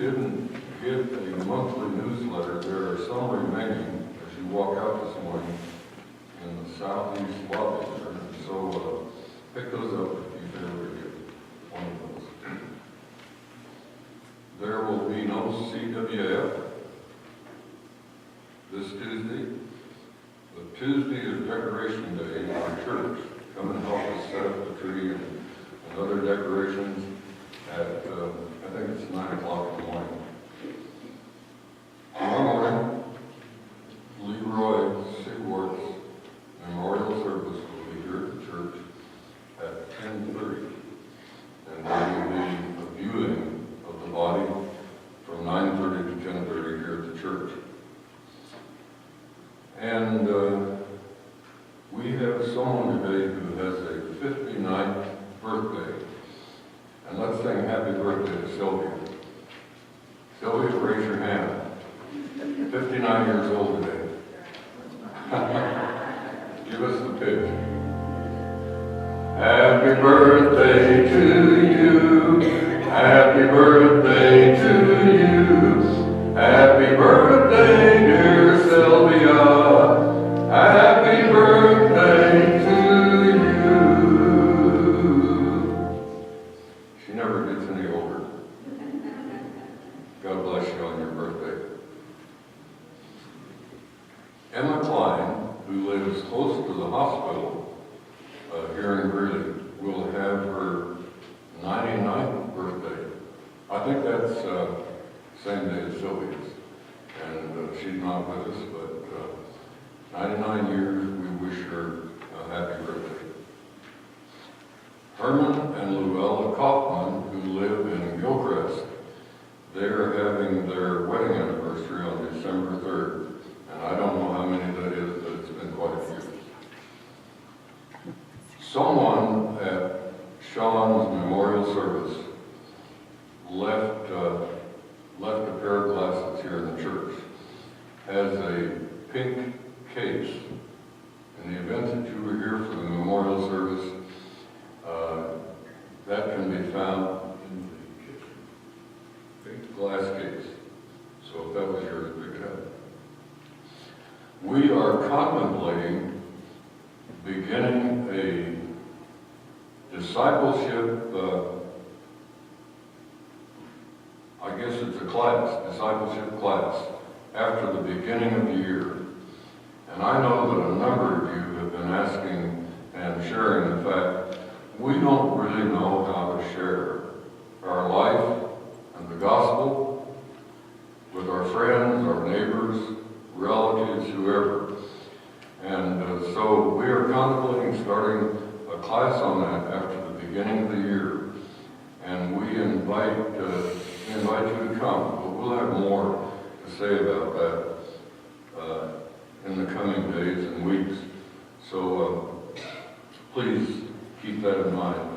didn't get a monthly newsletter, there are some remaining as you walk out this morning in the southeast lobby there. So pick those up if you ever get one of those. There will be no CWF this Tuesday. But Tuesday is Decoration Day in our church. Come and help us set up the tree and other decorations at, I think it's 9 o'clock in the morning. Tomorrow morning, Leroy Sigwart's memorial service will be here at the church at 10:30. And there will be a viewing of the body from 9:30 to 10:30 here at the church. And we have someone today who has a 59th birthday. And let's sing happy birthday to Sylvia. Sylvia, raise your hand. 59 years old today. Give us the pitch. Happy birthday to you. Happy birthday to you. Happy birthday, dear Sylvia. Happy birthday to you. She never gets any older. God bless you on your birthday. Emma Klein, who lives close to the hospital here in Greeley, will have her 99th birthday. I think that's same day as Sylvia's. And she's not with us, but 99 years, we wish her a happy birthday. Herman and Luella Kaufman, who live in Gilchrist, they are having their wedding anniversary on December 3rd. And I don't know how many that is, but it's been quite a few. Someone at Sean's memorial service left a pair of glasses here in the church. Has a pink case. In the event that you were here for the memorial service, that can be found in the pink glass case. So if that was yours, pick it up. We are contemplating beginning a discipleship, I guess it's a class, discipleship class, after the beginning of the year. And I know that a number of you have been asking and sharing the fact we don't really know how to share our life and the gospel with our friends, our neighbors, relatives, whoever. And so we are contemplating starting a class on that after the beginning of the year. And we invite you to come, but we'll have more to say about that in the coming days and weeks. So please keep that in mind.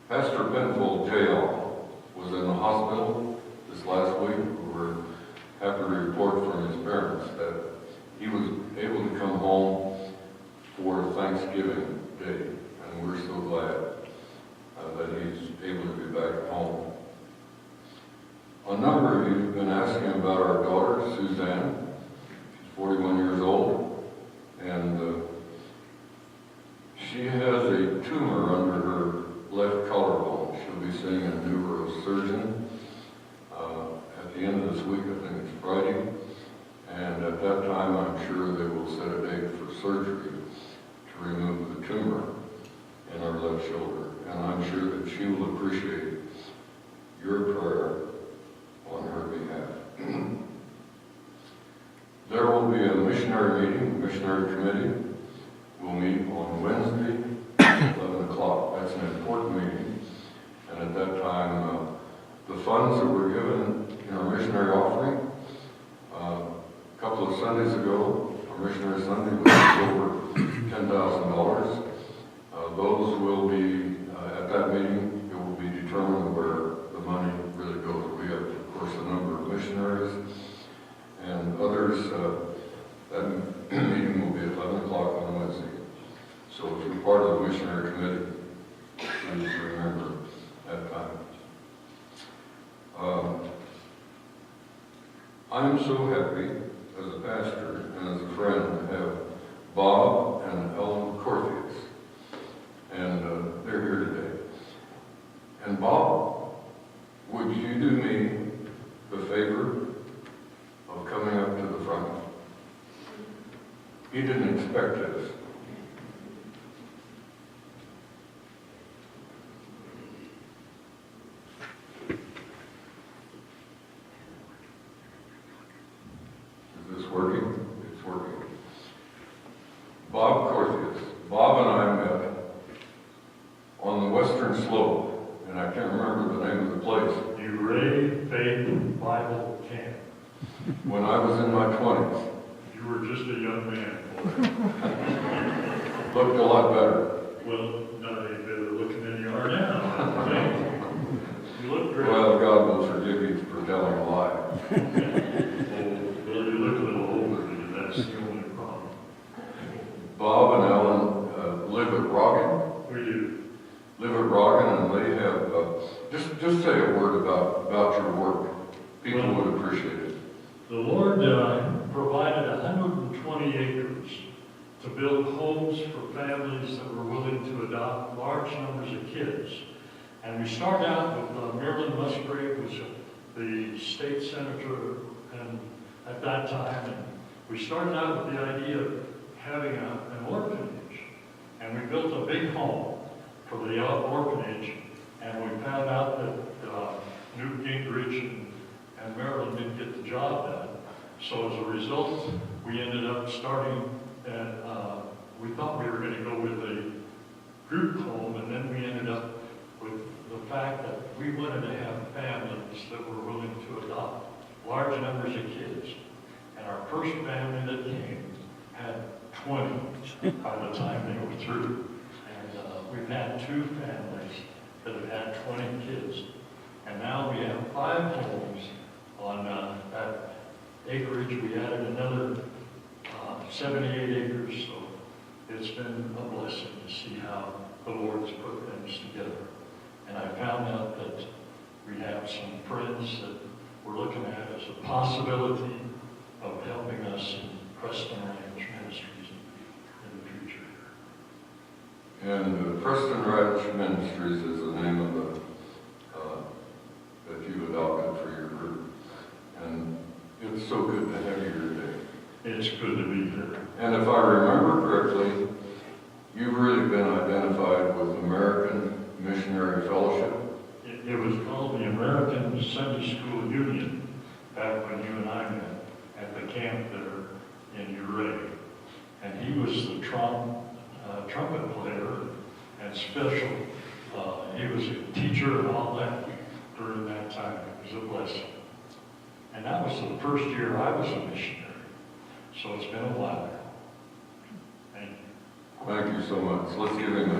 Pastor Penfold Jail was in the hospital this last week. We were happy to report from his parents that he was able to come home for Thanksgiving Day, and we're so glad that he's able to be back home. A number of you have been asking about our daughter, Suzanne. She's 41 years old, and she has a tumor under her left collarbone. She'll be seeing a neurosurgeon at the end of this week. I think it's Friday. And at that time, I'm sure they will set a date for surgery to remove the tumor in her left shoulder. And I'm sure that she will appreciate your prayer on her behalf. There will be a missionary meeting. The missionary committee will meet on Wednesday at 11 o'clock. That's an important meeting. And at that time, the funds that were given in our missionary offering, a couple of Sundays ago, our missionary Sunday was over $10,000. Those will be, at that meeting, it will be determined where the money really goes. We have, of course, a number of missionaries and others. That meeting will be at 11 o'clock on Wednesday. So if you're part of the missionary committee, please remember that time. I'm so happy as a pastor and as a friend to have Bob and Ellen Corthius. And they're here today. And Bob, would you do me the favor of coming up to the front? He didn't expect this. Is this working? It's working. Bob Corthius. Bob and I met on the western slope, and I can't remember the name of the place. Uray Faith Bible Camp. When I was in my 20s. You were just a young man. Looked a lot better. Well, not any better looking than you are now. Okay? You look great. Well, God will forgive you for telling a lie. Well, you look a little older, and that's the only problem. Bob and Ellen live at Roggin. We do. Live at Roggin, and they have, just say a word about your work. People would appreciate it. The Lord provided 120 acres to build homes for families that were willing to adopt large numbers of kids. And we started out with Marilyn Musgrave, was the state senator at that time. And we started out with the idea of having an orphanage. And we built a big home for the orphanage. And we found out that Newt Gingrich and Marilyn didn't get the job done. So as a result, we ended up starting, and we thought we were going to go with a group home, and then we ended up with the fact that we wanted to have families that were willing to adopt large numbers of kids. And our first family that came had 20 by the time they were through. And we've had 2 families that have had 20 kids. And now we have 5 homes on that acreage. We added another 78 acres, so it's been a blessing to see how the Lord's put things together. And I found out that we have some friends that we're looking at as a possibility of helping us in Preston Ranch Ministries in the future. And Preston Ranch Ministries is the name of the that you've adopted for your group. And it's so good to have you here today. It's good to be here. And if I remember correctly, you've really been identified with American Missionary Fellowship. It was called the American Sunday School Union back when you and I met at the camp there in Uray. And he was the trumpet player and special. He was a teacher and all that during that time. It was a blessing. And that was the first year I was a missionary. So it's been a while. Thank you. Thank you so much. Let's give him